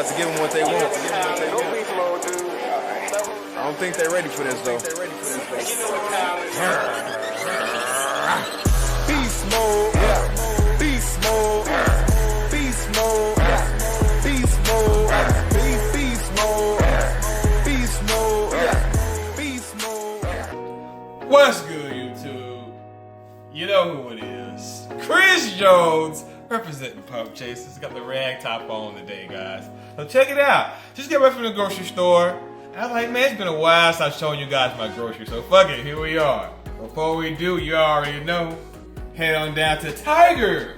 about to give them what they want. I don't think they're ready for this though. Beast mode, beast mode, beast mode, beast mode, beast mode, beast mode. What's good, YouTube? You know who it is. Chris Jones, representing Pub Chasers. Got the rag top on today, guys. So check it out. Just got back from the grocery store. I was like, man, it's been a while since I've shown you guys my groceries. So fuck it, here we are. Before we do, you already know, head on down to Tiger.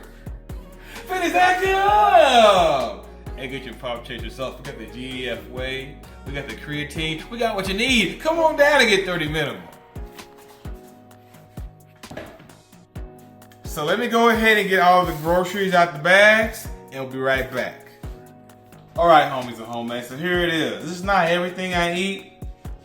Finish acting up. And get your Pub Chaser sauce. We got the GEF whey. We got the creatine. We got what you need. Come on down and get 30 minimum. So let me go ahead and get all the groceries out the bags, and we'll be right back. All right, homies and homies, so here it is. This is not everything I eat,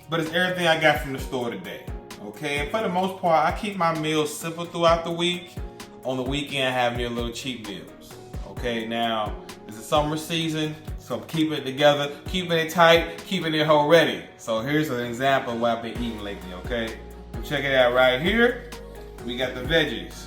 but it's everything I got from the store today, okay? And for the most part, I keep my meals simple throughout the week. On the weekend, I have me a little cheap meals, okay? Now, it's the summer season, so I'm keeping it together, keeping it tight, keeping it whole ready. So here's an example of what I've been eating lately, okay? So check it out right here. We got the veggies.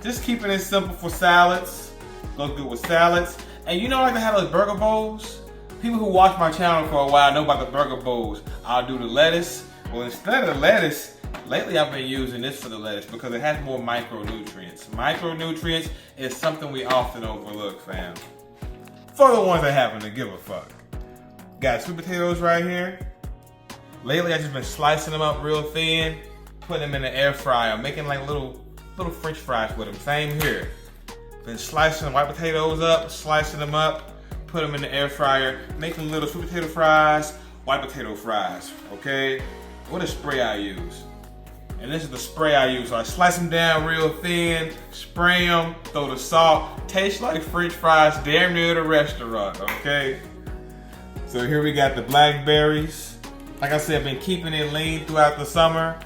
Just keeping it simple for salads. Goes good with salads. And you know, like I have those burger bowls? People who watch my channel for a while know about the burger bowls. I'll do the lettuce. Well, instead of the lettuce, lately I've been using this for the lettuce because it has more micronutrients. Micronutrients is something we often overlook, fam. For the ones that happen to give a fuck. Got sweet potatoes right here. Lately I've just been slicing them up real thin, putting them in the air fryer, making like little French fries with them. Same here. Been slicing white potatoes up, slicing them up, put them in the air fryer, making little sweet potato fries, white potato fries, okay? What a spray I use. And this is the spray I use. So I slice them down real thin, spray them, throw the salt, tastes like French fries damn near the restaurant, okay? So here we got the blackberries. Like I said, I've been keeping it lean throughout the summer.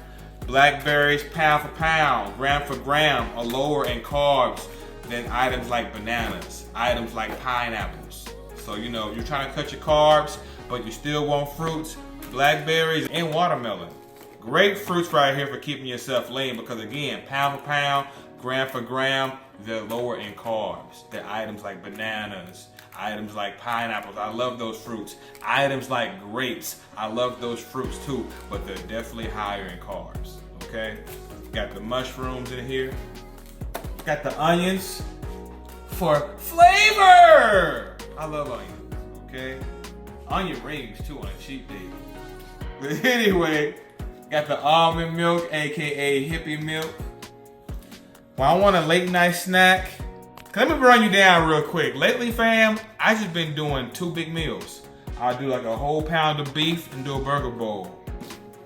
Blackberries, pound for pound, gram for gram, are lower in carbs than items like bananas, items like pineapples. So, you know, if you're trying to cut your carbs, but you still want fruits, blackberries and watermelon. Great fruits right here for keeping yourself lean because, again, pound for pound, gram for gram, they're lower in carbs. They're items like bananas, items like pineapples. I love those fruits. Items like grapes. I love those fruits too, but they're definitely higher in carbs, okay? Got the mushrooms in here. Got the onions for flavor. I love onions, okay? Onion rings too on a cheap day. But anyway, got the almond milk, AKA hippie milk. When I want a late night snack, let me run you down real quick. Lately, fam, I just been doing 2 big meals. I'll do like a whole pound of beef and do a burger bowl.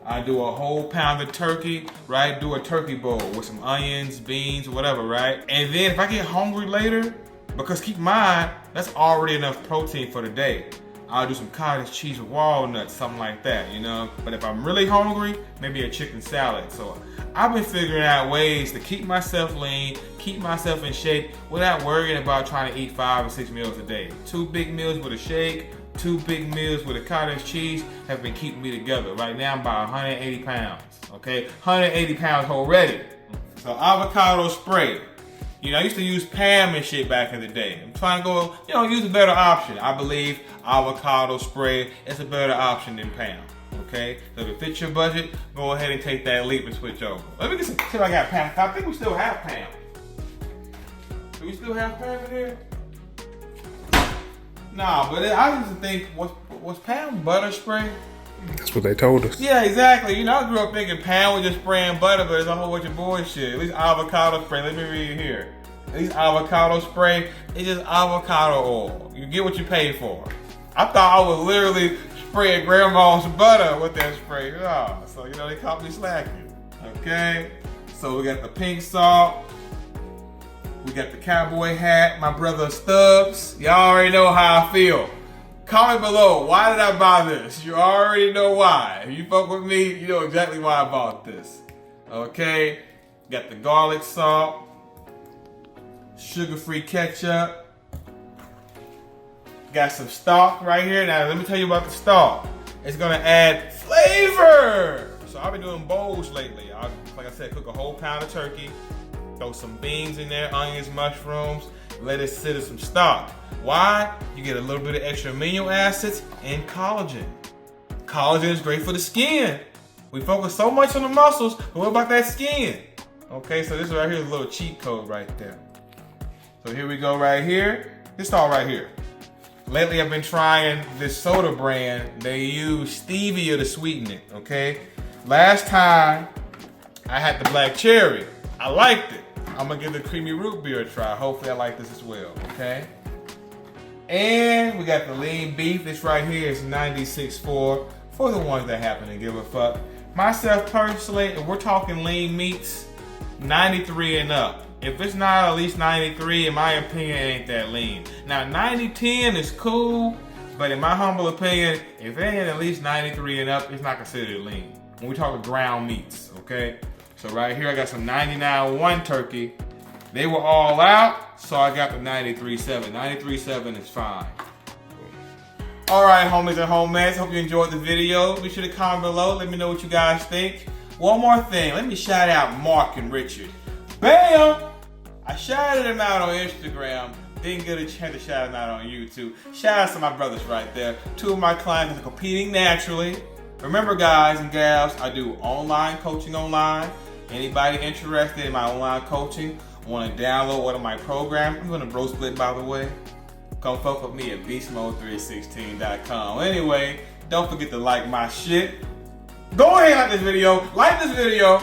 I do a whole pound of turkey, right? Do a turkey bowl with some onions, beans, whatever, right? And then if I get hungry later, because keep in mind, that's already enough protein for the day. I'll do some cottage cheese with walnuts, something like that, you know? But if I'm really hungry, maybe a chicken salad. So I've been figuring out ways to keep myself lean, keep myself in shape without worrying about trying to eat 5 or 6 meals a day. 2 big meals with a shake, 2 big meals with a cottage cheese have been keeping me together. Right now I'm about 180 pounds, okay? 180 pounds already. So avocado spray. You know, I used to use Pam and shit back in the day. I'm trying to go, you know, use a better option. I believe avocado spray is a better option than Pam, okay? So if it fits your budget, go ahead and take that leap and switch over. Let me get some, see if I got Pam. I think we still have Pam. Do we still have Pam in here? Nah, but I used to think, was Pam butter spray? That's what they told us. Yeah, exactly. You know, I grew up thinking Pam was just spraying butter, but it's a whole bunch of bullshit. At least avocado spray, let me read it here. At least avocado spray, it's just avocado oil. You get what you pay for. I thought I was literally spraying grandma's butter with that spray. Oh, so, you know, they caught me slacking. Okay, so we got the pink salt. We got the cowboy hat, my brother Stubbs. Y'all already know how I feel. Comment below, why did I buy this? You already know why. If you fuck with me, you know exactly why I bought this. Okay, got the garlic salt, sugar-free ketchup, Got some stock right here. Now let me tell you about the stock. It's gonna add flavor. So I've been doing bowls lately. Like I said, cook a whole pound of turkey, throw some beans in there, onions, mushrooms, let it sit in some stock. Why? You get a little bit of extra amino acids and collagen. Collagen is great for the skin. We focus so much on the muscles, but what about that skin? Okay, so this right here is a little cheat code right there. So here we go right here. This all right here. Lately I've been trying this soda brand. They use stevia to sweeten it, okay? Last time I had the black cherry. I liked it. I'm gonna give the creamy root beer a try. Hopefully I like this as well, okay? And we got the lean beef. This right here is 96.4 for the ones that happen to give a fuck. Myself personally, if we're talking lean meats, 93 and up. If it's not at least 93, in my opinion, it ain't that lean. Now 90-10 is cool, but in my humble opinion, if it ain't at least 93 and up, it's not considered lean. When we talk ground meats, okay? So right here I got some 99.1 turkey. They were all out, so I got the 93.7. 93.7 is fine. All right, homies and homies, hope you enjoyed the video. Be sure to comment below, let me know what you guys think. One more thing, let me shout out Mark and Richard. Bam! I shouted them out on Instagram, didn't get a chance to shout them out on YouTube. Shout out to my brothers right there. Two of my clients are competing naturally. Remember guys and gals, I do online coaching online. Anybody interested in my online coaching, want to download one of my programs, I'm going to bro split by the way. Come fuck with me at beastmode316.com. Anyway, don't forget to like my shit. Go ahead and like this video,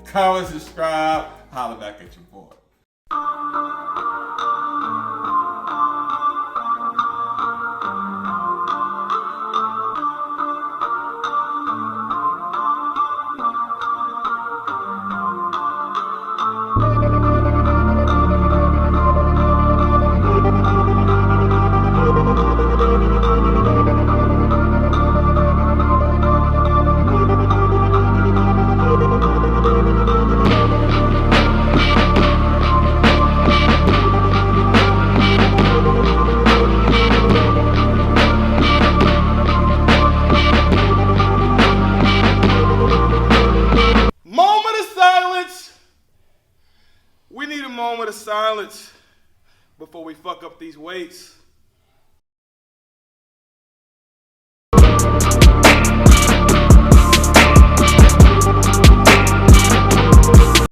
comment, subscribe, holla back at your boy. We need a moment of silence before we fuck up these weights.